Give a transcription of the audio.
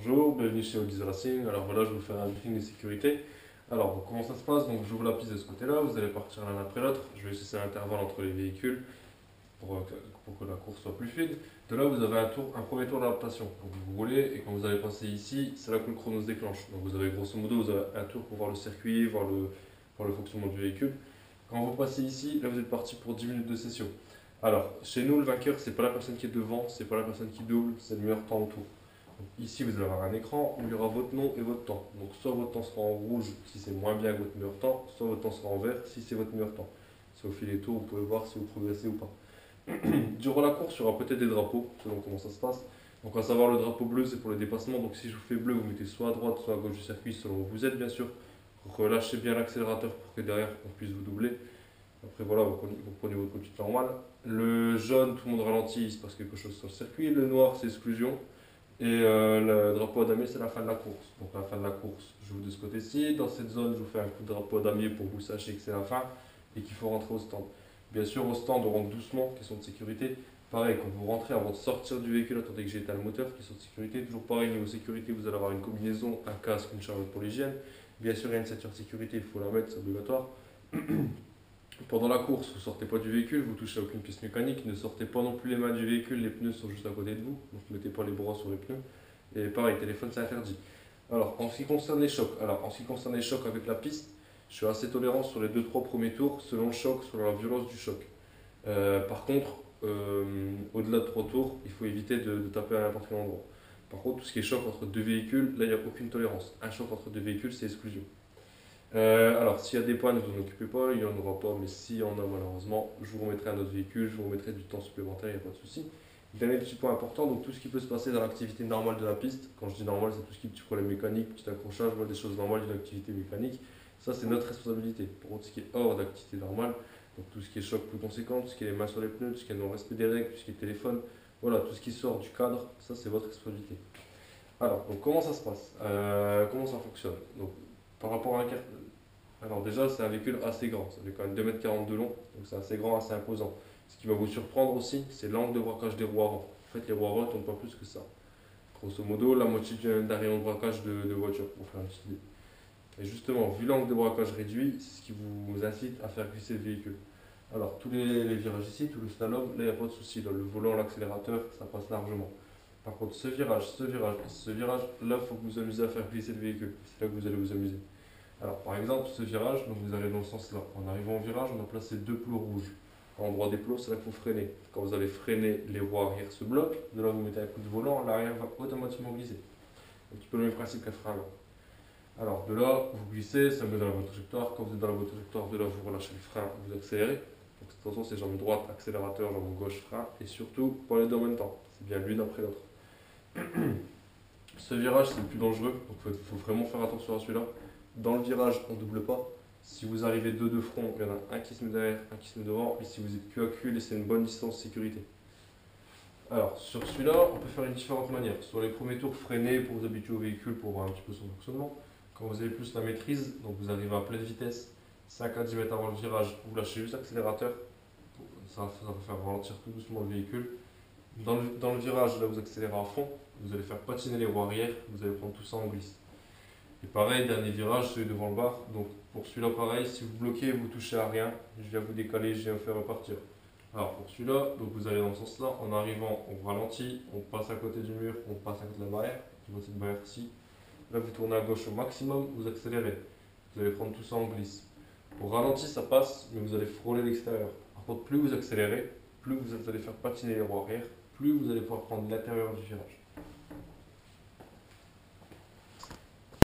Bonjour, bienvenue chez Audi Racing. Alors voilà, je vais vous faire un briefing de sécurité. Alors, comment ça se passe? Donc, j'ouvre la piste de ce côté-là, vous allez partir l'un après l'autre. Je vais laisser l'intervalle entre les véhicules pour que la course soit plus fluide. De là, vous avez un premier tour d'adaptation. Donc, vous roulez et quand vous allez passer ici, c'est là que le chrono se déclenche. Donc, vous avez grosso modo, vous avez un tour pour voir le circuit, voir le fonctionnement du véhicule. Quand vous passez ici, là, vous êtes parti pour 10 minutes de session. Alors, chez nous, le vainqueur, c'est pas la personne qui est devant, c'est pas la personne qui double, c'est le meilleur temps autour. Donc, ici, vous allez avoir un écran où il y aura votre nom et votre temps. Donc, soit votre temps sera en rouge si c'est moins bien que votre meilleur temps, soit votre temps sera en vert si c'est votre meilleur temps. Si au fil des tours, vous pouvez voir si vous progressez ou pas. Durant la course, il y aura peut-être des drapeaux, selon comment ça se passe. Donc, à savoir, le drapeau bleu, c'est pour les dépassements. Donc, si je vous fais bleu, vous mettez soit à droite, soit à gauche du circuit, selon où vous êtes, bien sûr. Relâchez bien l'accélérateur pour que derrière, on puisse vous doubler. Après, voilà, vous prenez votre conduite normale. Le jaune, tout le monde ralentit, il se passe quelque chose sur le circuit. Le noir, c'est exclusion. Et le drapeau à damier, c'est la fin de la course. Donc la fin de la course, je vous de ce côté-ci. Dans cette zone, je vous fais un coup de drapeau à damier pour que vous sachiez que c'est la fin et qu'il faut rentrer au stand. Bien sûr, au stand, on rentre doucement, question de sécurité. Pareil, quand vous rentrez, avant de sortir du véhicule, attendez que j'ai éteint le moteur, question de sécurité. Toujours pareil, niveau sécurité, vous allez avoir une combinaison, un casque, une charge pour l'hygiène. Bien sûr, il y a une ceinture de sécurité, il faut la mettre, c'est obligatoire. Pendant la course, vous ne sortez pas du véhicule, vous touchez à aucune pièce mécanique, ne sortez pas non plus les mains du véhicule, les pneus sont juste à côté de vous, donc ne mettez pas les bras sur les pneus. Et pareil, téléphone c'est interdit. Alors, en ce qui concerne les chocs, avec la piste, je suis assez tolérant sur les deux-trois premiers tours, selon le choc, selon la violence du choc. Par contre, au-delà de 3 tours, il faut éviter de taper à n'importe quel endroit. Par contre, tout ce qui est choc entre deux véhicules, là il n'y a aucune tolérance. Un choc entre deux véhicules, c'est exclusion. Alors, s'il y a des pannes, vous n'en occupez pas, il n'y en aura pas, mais s'il y en a malheureusement, je vous remettrai un autre véhicule, je vous remettrai du temps supplémentaire, il n'y a pas de souci. Dernier petit point important, donc tout ce qui peut se passer dans l'activité normale de la piste, quand je dis normal, c'est tout ce qui est petits problèmes mécaniques, petit accrochage, voilà, des choses normales d'une activité mécanique, ça c'est notre responsabilité. Pour contre, ce qui est hors d'activité normale, donc tout ce qui est choc plus conséquent, tout ce qui est les mains sur les pneus, tout ce qui est non-respect des règles, tout ce qui est téléphone, voilà, tout ce qui sort du cadre, ça c'est votre responsabilité. Alors, donc comment ça se passe? Comment ça fonctionne? Donc, par rapport à un alors déjà, c'est un véhicule assez grand, ça fait quand même 2,40 m de long, donc c'est assez grand, assez imposant. Ce qui va vous surprendre aussi, c'est l'angle de braquage des roues avant. En fait, les roues avant ne tournent pas plus que ça. Grosso modo, la moitié d'un rayon de braquage de voiture, pour faire une petite idée. Et justement, vu l'angle de braquage réduit, c'est ce qui vous incite à faire glisser le véhicule. Alors, tous les virages ici, tout le slalom, là, il n'y a pas de souci. Là, le volant, l'accélérateur, ça passe largement. Par contre, ce virage, là, il faut que vous vous amusez à faire glisser le véhicule. C'est là que vous allez vous amuser. Alors, par exemple, ce virage, donc vous allez dans le sens là. En arrivant au virage, on a placé deux plots rouges. À l'endroit des plots, c'est là qu'il faut freiner. Quand vous allez freiner, les roues arrière se bloquent. De là, vous mettez un coup de volant, l'arrière va automatiquement glisser. Un petit peu le même principe qu'un frein à main. Alors, de là, vous glissez, ça met dans la voie trajectoire. Quand vous êtes dans la voie trajectoire, de là, vous relâchez le frein, vous accélérez. Donc, attention, c'est jambe droite, accélérateur, jambe gauche, frein. Et surtout, pas les deux en même temps. C'est bien l'une après l'autre. Ce virage, c'est le plus dangereux. Donc, il faut vraiment faire attention à celui-là. Dans le virage, on ne double pas. Si vous arrivez deux de front, il y en a un qui se met derrière, un qui se met devant. Et si vous êtes cul à cul, laissez une bonne distance de sécurité. Alors, sur celui-là, on peut faire une différente manière. Sur les premiers tours, freinez pour vous habituer au véhicule, pour voir un petit peu son fonctionnement. Quand vous avez plus la maîtrise, donc vous arrivez à pleine vitesse, 5 à 10 mètres avant le virage, vous lâchez juste l'accélérateur. Ça va faire ralentir tout doucement le véhicule. Dans le virage, là, vous accélérez à fond. Vous allez faire patiner les roues arrière. Vous allez prendre tout ça en glisse. Et pareil, dernier virage, celui devant le bar. Donc pour celui-là, pareil, si vous bloquez, vous touchez à rien. Je viens vous décaler, je viens vous faire repartir. Alors pour celui-là, donc vous allez dans ce sens-là. En arrivant, on ralentit, on passe à côté du mur, on passe à côté de la barrière. Tu vois cette barrière-ci. Là, vous tournez à gauche au maximum, vous accélérez. Vous allez prendre tout ça en glisse. Pour ralentir, ça passe, mais vous allez frôler l'extérieur. Par contre, plus vous accélérez, plus vous allez faire patiner les roues arrière, plus vous allez pouvoir prendre l'intérieur du virage.